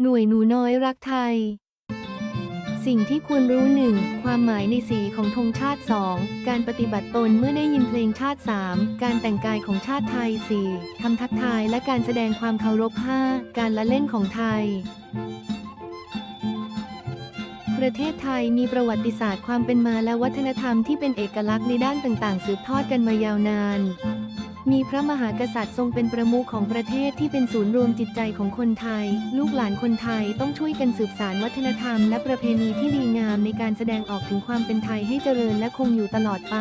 หน่วยหนูน้อยรักไทยสิ่งที่ควรรู้ 1. ความหมายในสีของธงชาติ 2. การปฏิบัติตนเมื่อได้ยินเพลงชาติ 3. การแต่งกายของชาติไทย 4. คำทักทายและการแสดงความเคารพ 5. การละเล่นของไทยประเทศไทยมีประวัติศาสตร์ความเป็นมาและวัฒนธรรมที่เป็นเอกลักษณ์ในด้านต่างๆสืบทอดกันมายาวนานมีพระมหากษัตริย์ทรงเป็นประมุขของประเทศที่เป็นศูนย์รวมจิตใจของคนไทยลูกหลานคนไทยต้องช่วยกันสืบสานวัฒนธรรมและประเพณีที่ดีงามในการแสดงออกถึงความเป็นไทยให้เจริญและคงอยู่ตลอดไป